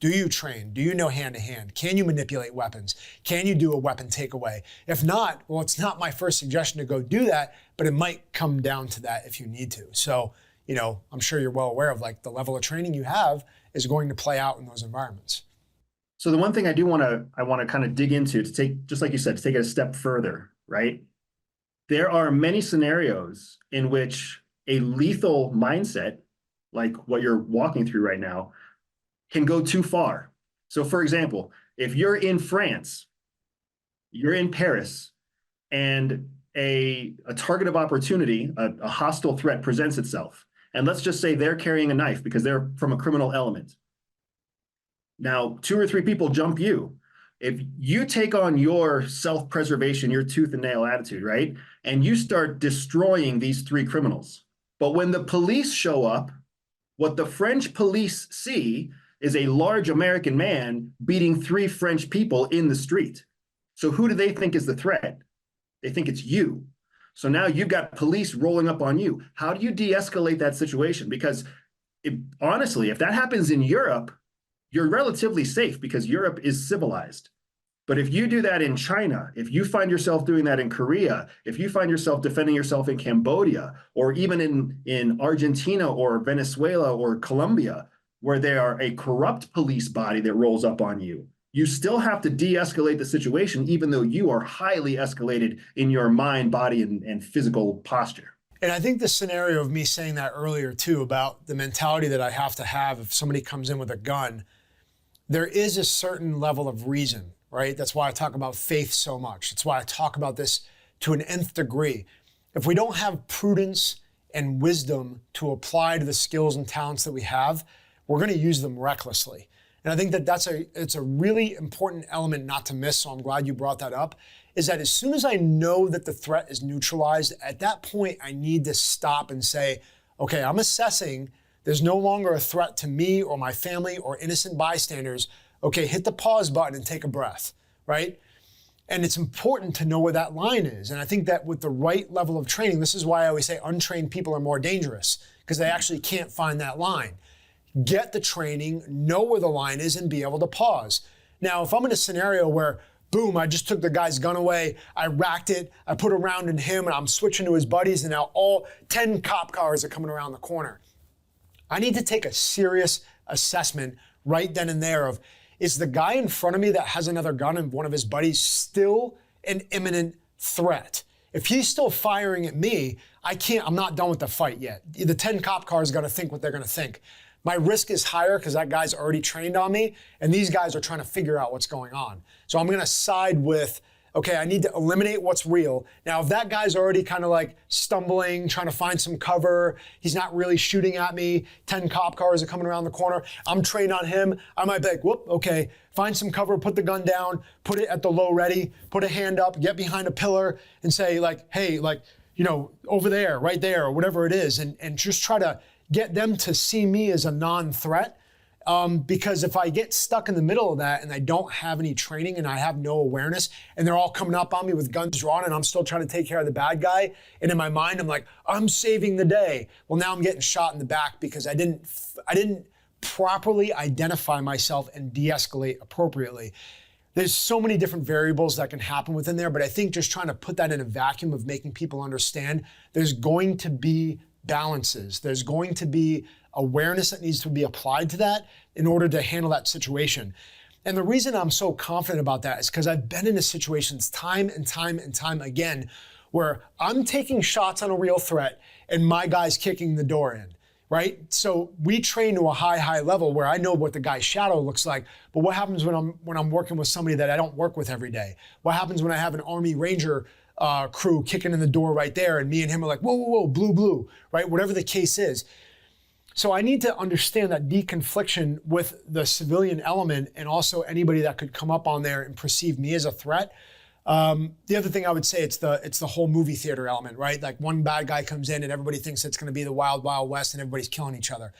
Do you train? Do you know hand-to-hand? Can you manipulate weapons? Can you do a weapon takeaway? If not, well, it's not my first suggestion to go do that, but it might come down to that if you need to. So, you know, I'm sure you're well aware of like the level of training you have is going to play out in those environments. So the one thing I want to kind of dig into to take, just like you said, to take it a step further, right? There are many scenarios in which a lethal mindset, like what you're walking through right now, can go too far. So for example, if you're in France, you're in Paris, and a target of opportunity, a hostile threat presents itself, and let's just say they're carrying a knife because they're from a criminal element. Now, 2 or 3 people jump you. If you take on your self-preservation, your tooth and nail attitude, right? And you start destroying these 3 criminals. But when the police show up, what the French police see is a large American man beating 3 French people in the street. So who do they think is the threat? They think it's you. So now you've got police rolling up on you. How do you de-escalate that situation? Because honestly, if that happens in Europe, you're relatively safe because Europe is civilized. But if you do that in China, if you find yourself doing that in Korea, if you find yourself defending yourself in Cambodia, or even in Argentina or Venezuela or Colombia, where there are a corrupt police body that rolls up on you, you still have to de-escalate the situation, even though you are highly escalated in your mind, body, and physical posture. And I think the scenario of me saying that earlier too, about the mentality that I have to have if somebody comes in with a gun, there is a certain level of reason, right? That's why I talk about faith so much. That's why I talk about this to an nth degree. If we don't have prudence and wisdom to apply to the skills and talents that we have, we're going to use them recklessly. And I think that it's a really important element not to miss, so I'm glad you brought that up, is that as soon as I know that the threat is neutralized, at that point I need to stop and say, okay, I'm assessing, there's no longer a threat to me or my family or innocent bystanders. Okay, hit the pause button and take a breath, right? And it's important to know where that line is. And I think that with the right level of training, this is why I always say untrained people are more dangerous, because they actually can't find that line. Get the training, know where the line is, and be able to pause. Now, if I'm in a scenario where, boom, I just took the guy's gun away, I racked it, I put a round in him, and I'm switching to his buddies, and now all 10 cop cars are coming around the corner. I need to take a serious assessment right then and there of, is the guy in front of me that has another gun and one of his buddies still an imminent threat? If he's still firing at me, I'm not done with the fight yet. The 10 cop cars are gonna think what they're gonna think. My risk is higher because that guy's already trained on me, and these guys are trying to figure out what's going on. So I'm gonna side with, okay, I need to eliminate what's real. Now, if that guy's already kind of like stumbling, trying to find some cover, he's not really shooting at me, 10 cop cars are coming around the corner, I'm trained on him, I might be like, whoop, okay, find some cover, put the gun down, put it at the low ready, put a hand up, get behind a pillar and say like, hey, like, you know, over there, right there, or whatever it is, and just try to get them to see me as a non-threat. Because if I get stuck in the middle of that and I don't have any training and I have no awareness and they're all coming up on me with guns drawn and I'm still trying to take care of the bad guy, and in my mind I'm like, I'm saving the day. Well, now I'm getting shot in the back because I didn't properly identify myself and de-escalate appropriately. There's so many different variables that can happen within there, but I think just trying to put that in a vacuum of making people understand there's going to be balances. There's going to be awareness that needs to be applied to that in order to handle that situation. And the reason I'm so confident about that is because I've been in situations time and time and time again where I'm taking shots on a real threat and my guy's kicking the door in, right? So we train to a high level where I know what the guy's shadow looks like, but what happens when I'm working with somebody that I don't work with every day? What happens when I have an Army Ranger crew kicking in the door right there and me and him are like, whoa, whoa, whoa, blue, right? Whatever the case is. So I need to understand that deconfliction with the civilian element and also anybody that could come up on there and perceive me as a threat. The other thing I would say, it's the whole movie theater element, right? Like one bad guy comes in and everybody thinks it's gonna be the Wild Wild West and everybody's killing each other.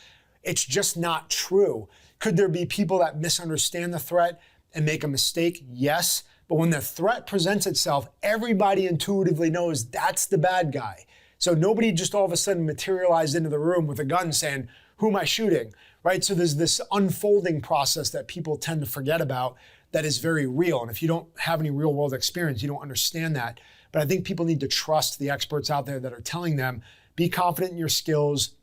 It's just not true. Could there be people that misunderstand the threat and make a mistake? Yes, but when the threat presents itself, everybody intuitively knows that's the bad guy. So nobody just all of a sudden materialized into the room with a gun saying, Who am I shooting, right? So there's this unfolding process that people tend to forget about that is very real. And if you don't have any real world experience, you don't understand that. But I think people need to trust the experts out there that are telling them, be confident in your skills,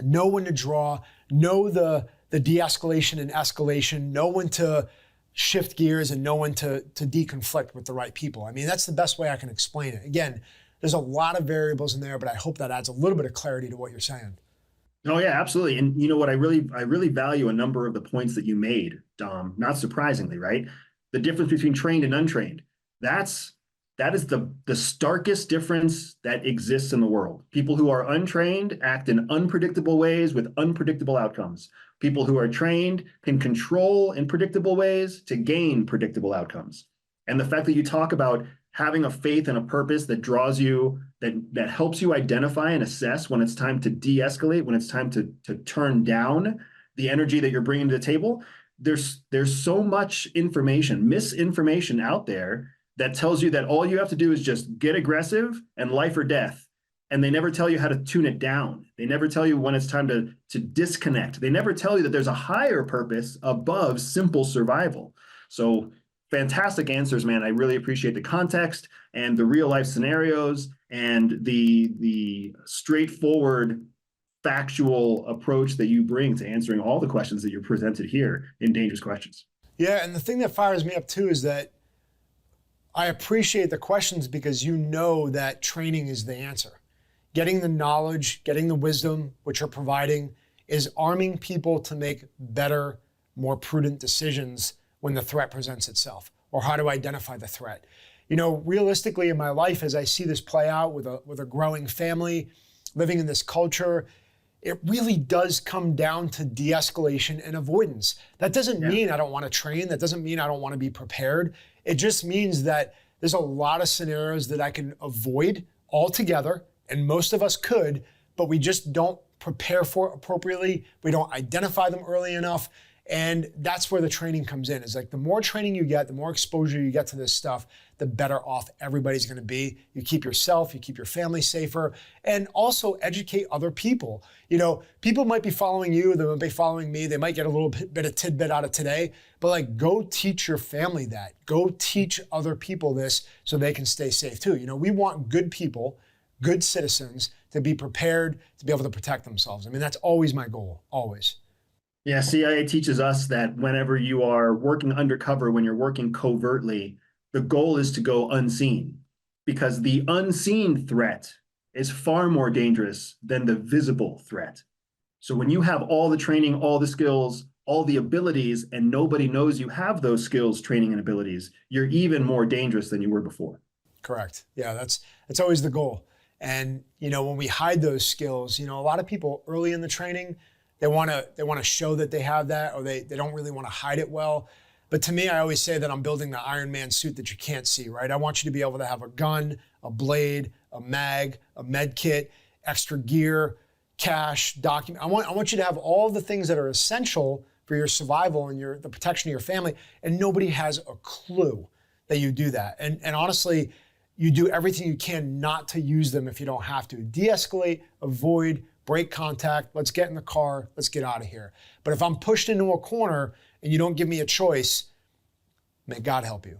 know when to draw, know the de-escalation and escalation, know when to shift gears and know when to deconflict with the right people. I mean, that's the best way I can explain it. Again, there's a lot of variables in there, but I hope that adds a little bit of clarity to what you're saying. Oh yeah, absolutely. And you know what? I really value a number of the points that you made, Dom. Not surprisingly, right? The difference between trained and untrained. That is the starkest difference that exists in the world. People who are untrained act in unpredictable ways with unpredictable outcomes. People who are trained can control in predictable ways to gain predictable outcomes. And the fact that you talk about having a faith and a purpose that draws you, that helps you identify and assess when it's time to de-escalate, when it's time to turn down the energy that you're bringing to the table. There's so much information, misinformation out there that tells you that all you have to do is just get aggressive and life or death. And they never tell you how to tune it down. They never tell you when it's time to disconnect. They never tell you that there's a higher purpose above simple survival. So fantastic answers, man. I really appreciate the context and the real life scenarios and the straightforward factual approach that you bring to answering all the questions that you're presented here in Dangerous Questions. Yeah, and the thing that fires me up too is that I appreciate the questions because you know that training is the answer. Getting the knowledge, getting the wisdom, which you're providing, is arming people to make better, more prudent decisions when the threat presents itself, or how to identify the threat. You know, realistically in my life, as I see this play out with a growing family, living in this culture, it really does come down to de-escalation and avoidance. That doesn't mean I don't want to train. That doesn't mean I don't want to be prepared. It just means that there's a lot of scenarios that I can avoid altogether, and most of us could, but we just don't prepare for it appropriately. We don't identify them early enough. And that's where the training comes in. It's like the more training you get, the more exposure you get to this stuff, the better off everybody's gonna be. You keep yourself, you keep your family safer, and also educate other people. You know, people might be following you, they might be following me, they might get a little bit of tidbit out of today, but like go teach your family that. Go teach other people this so they can stay safe too. You know, we want good people, good citizens to be prepared to be able to protect themselves. I mean, that's always my goal, always. Yeah, CIA teaches us that whenever you are working undercover, when you're working covertly, the goal is to go unseen, because the unseen threat is far more dangerous than the visible threat. So when you have all the training, all the skills, all the abilities, and nobody knows you have those skills, training, and abilities, you're even more dangerous than you were before. Correct. Yeah, that's always the goal. And you know, when we hide those skills, you know, a lot of people early in the training, they want to show that they have that, or they don't really want to hide it well. But to me, I always say that I'm building the Iron Man suit that you can't see, right? I want you to be able to have a gun, a blade, a mag, a med kit, extra gear, cash, document. I want you to have all the things that are essential for your survival and the protection of your family, and nobody has a clue that you do that. And honestly, you do everything you can not to use them if you don't have to. De-escalate, avoid, break contact, let's get in the car, let's get out of here. But if I'm pushed into a corner and you don't give me a choice, may God help you.